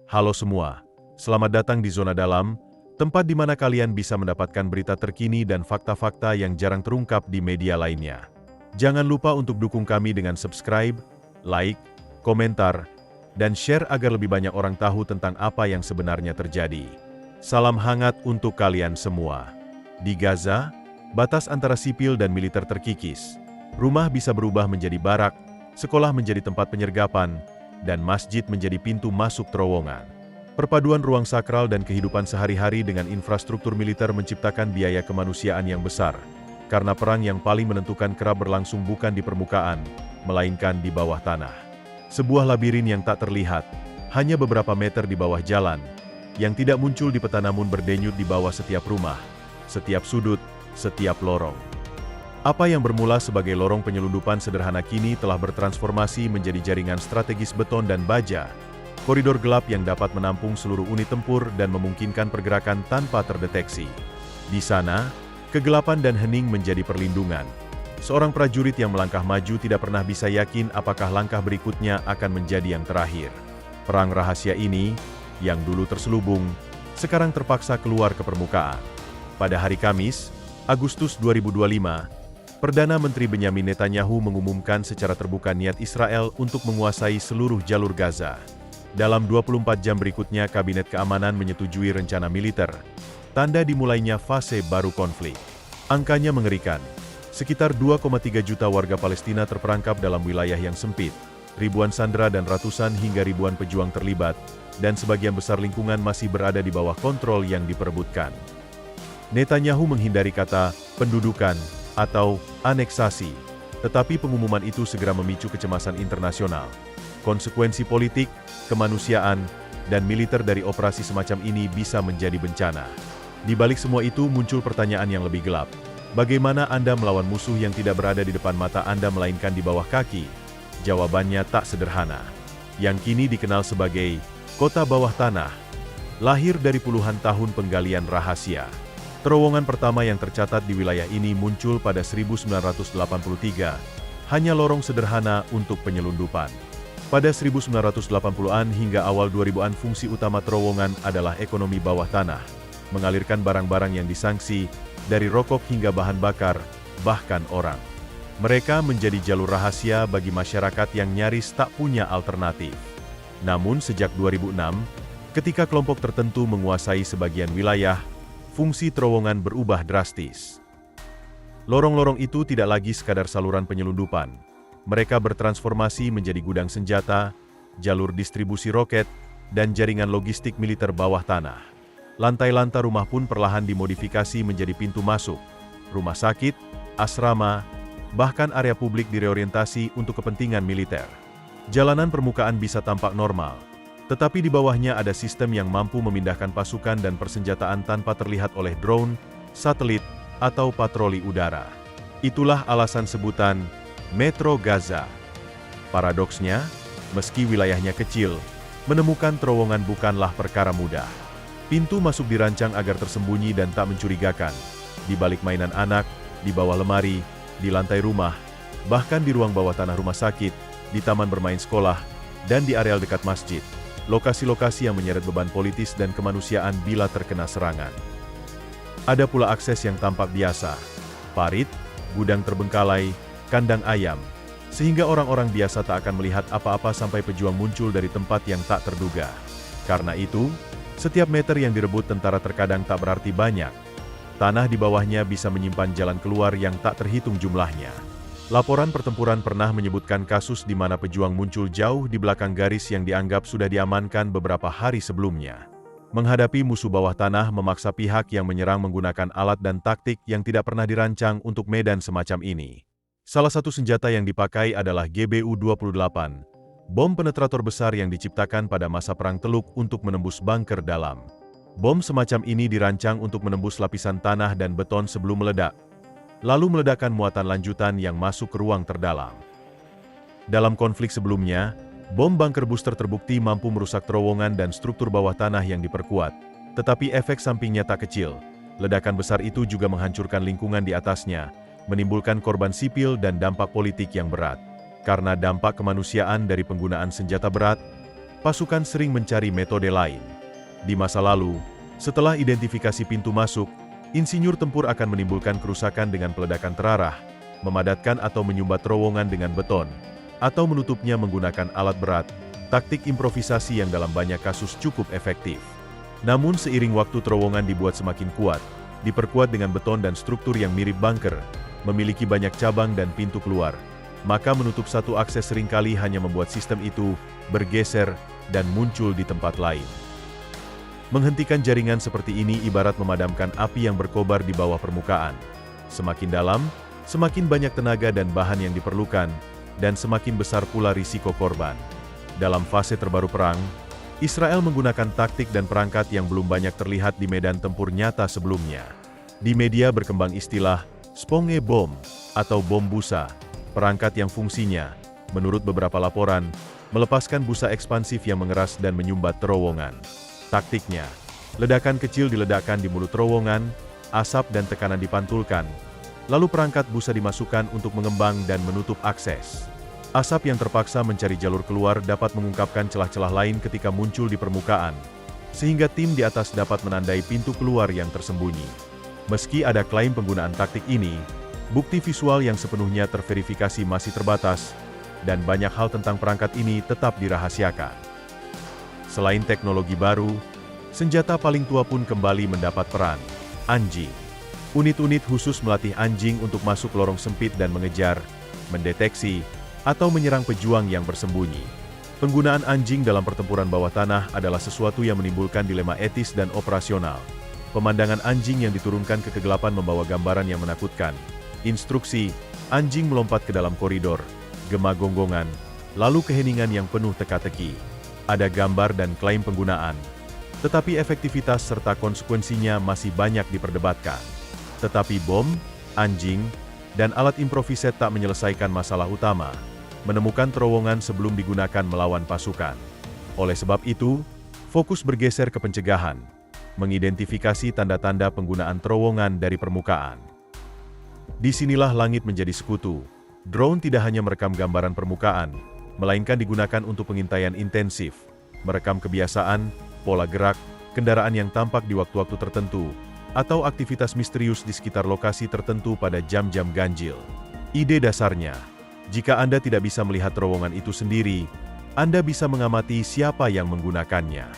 Halo semua, selamat datang di Zona Dalam, tempat di mana kalian bisa mendapatkan berita terkini dan fakta-fakta yang jarang terungkap di media lainnya. Jangan lupa untuk dukung kami dengan subscribe, like, komentar, dan share agar lebih banyak orang tahu tentang apa yang sebenarnya terjadi. Salam hangat untuk kalian semua. Di Gaza, batas antara sipil dan militer terkikis. Rumah bisa berubah menjadi barak, sekolah menjadi tempat penyergapan, dan masjid menjadi pintu masuk terowongan. Perpaduan ruang sakral dan kehidupan sehari-hari dengan infrastruktur militer menciptakan biaya kemanusiaan yang besar, karena perang yang paling menentukan kerap berlangsung bukan di permukaan, melainkan di bawah tanah. Sebuah labirin yang tak terlihat, hanya beberapa meter di bawah jalan, yang tidak muncul di peta namun berdenyut di bawah setiap rumah, setiap sudut, setiap lorong. Apa yang bermula sebagai lorong penyelundupan sederhana kini telah bertransformasi menjadi jaringan strategis beton dan baja, koridor gelap yang dapat menampung seluruh unit tempur dan memungkinkan pergerakan tanpa terdeteksi. Di sana, kegelapan dan hening menjadi perlindungan. Seorang prajurit yang melangkah maju tidak pernah bisa yakin apakah langkah berikutnya akan menjadi yang terakhir. Perang rahasia ini, yang dulu terselubung, sekarang terpaksa keluar ke permukaan. Pada hari Kamis, Agustus 2025, Perdana Menteri Benyamin Netanyahu mengumumkan secara terbuka niat Israel untuk menguasai seluruh jalur Gaza. Dalam 24 jam berikutnya, Kabinet Keamanan menyetujui rencana militer, tanda dimulainya fase baru konflik. Angkanya mengerikan. Sekitar 2,3 juta warga Palestina terperangkap dalam wilayah yang sempit, ribuan sandera dan ratusan hingga ribuan pejuang terlibat, dan sebagian besar lingkungan masih berada di bawah kontrol yang diperebutkan. Netanyahu menghindari kata pendudukan atau aneksasi, tetapi pengumuman itu segera memicu kecemasan internasional. Konsekuensi politik, kemanusiaan, dan militer dari operasi semacam ini bisa menjadi bencana. Di balik semua itu muncul pertanyaan yang lebih gelap. Bagaimana Anda melawan musuh yang tidak berada di depan mata Anda melainkan di bawah kaki? Jawabannya tak sederhana. Yang kini dikenal sebagai kota bawah tanah, lahir dari puluhan tahun penggalian rahasia. Terowongan pertama yang tercatat di wilayah ini muncul pada 1983, hanya lorong sederhana untuk penyelundupan. Pada 1980-an hingga awal 2000-an fungsi utama terowongan adalah ekonomi bawah tanah, mengalirkan barang-barang yang disangsi, dari rokok hingga bahan bakar, bahkan orang. Mereka menjadi jalur rahasia bagi masyarakat yang nyaris tak punya alternatif. Namun sejak 2006, ketika kelompok tertentu menguasai sebagian wilayah, fungsi terowongan berubah drastis. Lorong-lorong itu tidak lagi sekadar saluran penyelundupan. Mereka bertransformasi menjadi gudang senjata, jalur distribusi roket, dan jaringan logistik militer bawah tanah. Lantai-lantai rumah pun perlahan dimodifikasi menjadi pintu masuk. Rumah sakit, asrama, bahkan area publik direorientasi untuk kepentingan militer. Jalanan permukaan bisa tampak normal, tetapi di bawahnya ada sistem yang mampu memindahkan pasukan dan persenjataan tanpa terlihat oleh drone, satelit, atau patroli udara. Itulah alasan sebutan Metro Gaza. Paradoksnya, meski wilayahnya kecil, menemukan terowongan bukanlah perkara mudah. Pintu masuk dirancang agar tersembunyi dan tak mencurigakan, di balik mainan anak, di bawah lemari, di lantai rumah, bahkan di ruang bawah tanah rumah sakit, di taman bermain sekolah, dan di areal dekat masjid. Lokasi-lokasi yang menyeret beban politis dan kemanusiaan bila terkena serangan. Ada pula akses yang tampak biasa, parit, gudang terbengkalai, kandang ayam, sehingga orang-orang biasa tak akan melihat apa-apa sampai pejuang muncul dari tempat yang tak terduga. Karena itu, setiap meter yang direbut tentara terkadang tak berarti banyak. Tanah di bawahnya bisa menyimpan jalan keluar yang tak terhitung jumlahnya. Laporan pertempuran pernah menyebutkan kasus di mana pejuang muncul jauh di belakang garis yang dianggap sudah diamankan beberapa hari sebelumnya. Menghadapi musuh bawah tanah memaksa pihak yang menyerang menggunakan alat dan taktik yang tidak pernah dirancang untuk medan semacam ini. Salah satu senjata yang dipakai adalah GBU-28, bom penetrator besar yang diciptakan pada masa Perang Teluk untuk menembus bunker dalam. Bom semacam ini dirancang untuk menembus lapisan tanah dan beton sebelum meledak, lalu meledakkan muatan lanjutan yang masuk ke ruang terdalam. Dalam konflik sebelumnya, bom bunker booster terbukti mampu merusak terowongan dan struktur bawah tanah yang diperkuat, tetapi efek sampingnya tak kecil. Ledakan besar itu juga menghancurkan lingkungan di atasnya, menimbulkan korban sipil dan dampak politik yang berat. Karena dampak kemanusiaan dari penggunaan senjata berat, pasukan sering mencari metode lain. Di masa lalu, setelah identifikasi pintu masuk, insinyur tempur akan menimbulkan kerusakan dengan peledakan terarah, memadatkan atau menyumbat terowongan dengan beton, atau menutupnya menggunakan alat berat, taktik improvisasi yang dalam banyak kasus cukup efektif. Namun seiring waktu terowongan dibuat semakin kuat, diperkuat dengan beton dan struktur yang mirip bunker, memiliki banyak cabang dan pintu keluar, maka menutup satu akses seringkali hanya membuat sistem itu bergeser dan muncul di tempat lain. Menghentikan jaringan seperti ini ibarat memadamkan api yang berkobar di bawah permukaan. Semakin dalam, semakin banyak tenaga dan bahan yang diperlukan, dan semakin besar pula risiko korban. Dalam fase terbaru perang, Israel menggunakan taktik dan perangkat yang belum banyak terlihat di medan tempur nyata sebelumnya. Di media berkembang istilah sponge bomb atau bom busa, perangkat yang fungsinya, menurut beberapa laporan, melepaskan busa ekspansif yang mengeras dan menyumbat terowongan. Taktiknya, ledakan kecil diledakkan di mulut terowongan, asap dan tekanan dipantulkan, lalu perangkat busa dimasukkan untuk mengembang dan menutup akses. Asap yang terpaksa mencari jalur keluar dapat mengungkapkan celah-celah lain ketika muncul di permukaan, sehingga tim di atas dapat menandai pintu keluar yang tersembunyi. Meski ada klaim penggunaan taktik ini, bukti visual yang sepenuhnya terverifikasi masih terbatas, dan banyak hal tentang perangkat ini tetap dirahasiakan. Selain teknologi baru, senjata paling tua pun kembali mendapat peran, anjing. Unit-unit khusus melatih anjing untuk masuk lorong sempit dan mengejar, mendeteksi, atau menyerang pejuang yang bersembunyi. Penggunaan anjing dalam pertempuran bawah tanah adalah sesuatu yang menimbulkan dilema etis dan operasional. Pemandangan anjing yang diturunkan ke kegelapan membawa gambaran yang menakutkan. Instruksi, anjing melompat ke dalam koridor, gema gonggongan, lalu keheningan yang penuh teka-teki. Ada gambar dan klaim penggunaan, tetapi efektivitas serta konsekuensinya masih banyak diperdebatkan. Tetapi bom, anjing, dan alat improviset tak menyelesaikan masalah utama, menemukan terowongan sebelum digunakan melawan pasukan. Oleh sebab itu, fokus bergeser ke pencegahan, mengidentifikasi tanda-tanda penggunaan terowongan dari permukaan. Disinilah langit menjadi sekutu. Drone tidak hanya merekam gambaran permukaan, melainkan digunakan untuk pengintaian intensif, merekam kebiasaan, pola gerak, kendaraan yang tampak di waktu-waktu tertentu, atau aktivitas misterius di sekitar lokasi tertentu pada jam-jam ganjil. Ide dasarnya, jika Anda tidak bisa melihat terowongan itu sendiri, Anda bisa mengamati siapa yang menggunakannya.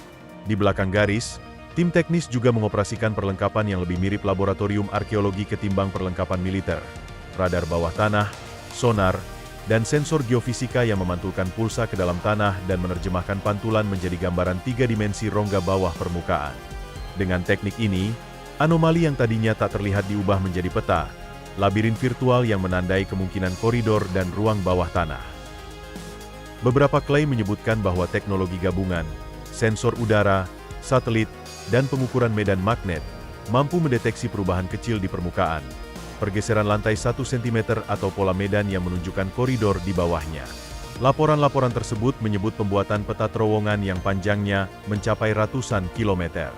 Di belakang garis, tim teknis juga mengoperasikan perlengkapan yang lebih mirip laboratorium arkeologi ketimbang perlengkapan militer. Radar bawah tanah, sonar, dan sensor geofisika yang memantulkan pulsa ke dalam tanah dan menerjemahkan pantulan menjadi gambaran 3 dimensi rongga bawah permukaan. Dengan teknik ini, anomali yang tadinya tak terlihat diubah menjadi peta, labirin virtual yang menandai kemungkinan koridor dan ruang bawah tanah. Beberapa klaim menyebutkan bahwa teknologi gabungan, sensor udara, satelit, dan pengukuran medan magnet mampu mendeteksi perubahan kecil di permukaan, pergeseran lantai 1 cm atau pola medan yang menunjukkan koridor di bawahnya. Laporan-laporan tersebut menyebut pembuatan peta terowongan yang panjangnya mencapai ratusan kilometer.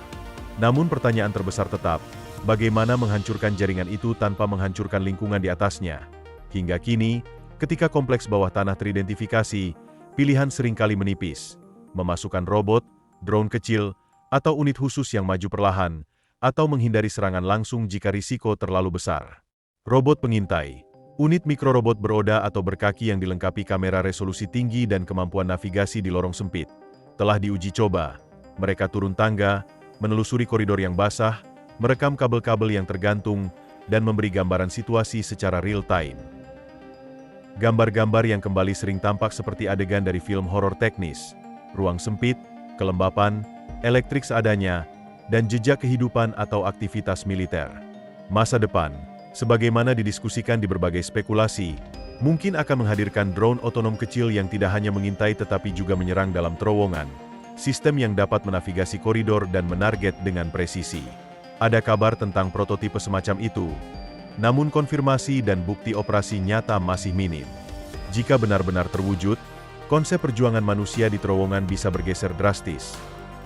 Namun pertanyaan terbesar tetap, bagaimana menghancurkan jaringan itu tanpa menghancurkan lingkungan di atasnya? Hingga kini, ketika kompleks bawah tanah teridentifikasi, pilihan seringkali menipis. Memasukkan robot, drone kecil, atau unit khusus yang maju perlahan, atau menghindari serangan langsung jika risiko terlalu besar. Robot pengintai, unit mikrorobot beroda atau berkaki yang dilengkapi kamera resolusi tinggi dan kemampuan navigasi di lorong sempit, telah diuji coba. Mereka turun tangga, menelusuri koridor yang basah, merekam kabel-kabel yang tergantung, dan memberi gambaran situasi secara real-time. Gambar-gambar yang kembali sering tampak seperti adegan dari film horor teknis, ruang sempit, kelembapan, elektrik seadanya, dan jejak kehidupan atau aktivitas militer. Masa depan, sebagaimana didiskusikan di berbagai spekulasi, mungkin akan menghadirkan drone otonom kecil yang tidak hanya mengintai tetapi juga menyerang dalam terowongan, sistem yang dapat menavigasi koridor dan menarget dengan presisi. Ada kabar tentang prototipe semacam itu, namun konfirmasi dan bukti operasi nyata masih minim. Jika benar-benar terwujud, konsep perjuangan manusia di terowongan bisa bergeser drastis.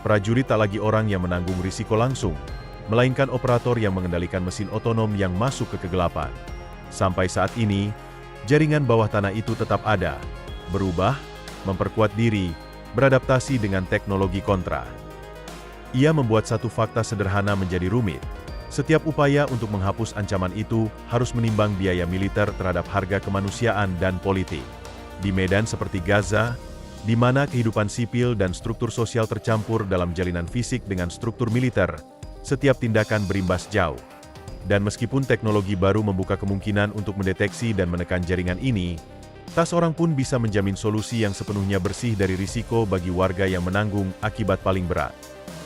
Prajurit tak lagi orang yang menanggung risiko langsung, melainkan operator yang mengendalikan mesin otonom yang masuk ke kegelapan. Sampai saat ini, jaringan bawah tanah itu tetap ada, berubah, memperkuat diri, beradaptasi dengan teknologi kontra. Ia membuat satu fakta sederhana menjadi rumit. Setiap upaya untuk menghapus ancaman itu harus menimbang biaya militer terhadap harga kemanusiaan dan politik. Di medan seperti Gaza, di mana kehidupan sipil dan struktur sosial tercampur dalam jalinan fisik dengan struktur militer, setiap tindakan berimbas jauh. Dan meskipun teknologi baru membuka kemungkinan untuk mendeteksi dan menekan jaringan ini, tak seorang pun bisa menjamin solusi yang sepenuhnya bersih dari risiko bagi warga yang menanggung akibat paling berat.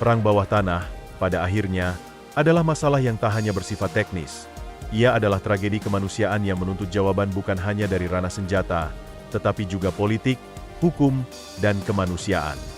Perang bawah tanah, pada akhirnya, adalah masalah yang tak hanya bersifat teknis. Ia adalah tragedi kemanusiaan yang menuntut jawaban bukan hanya dari ranah senjata, tetapi juga politik, hukum, dan kemanusiaan.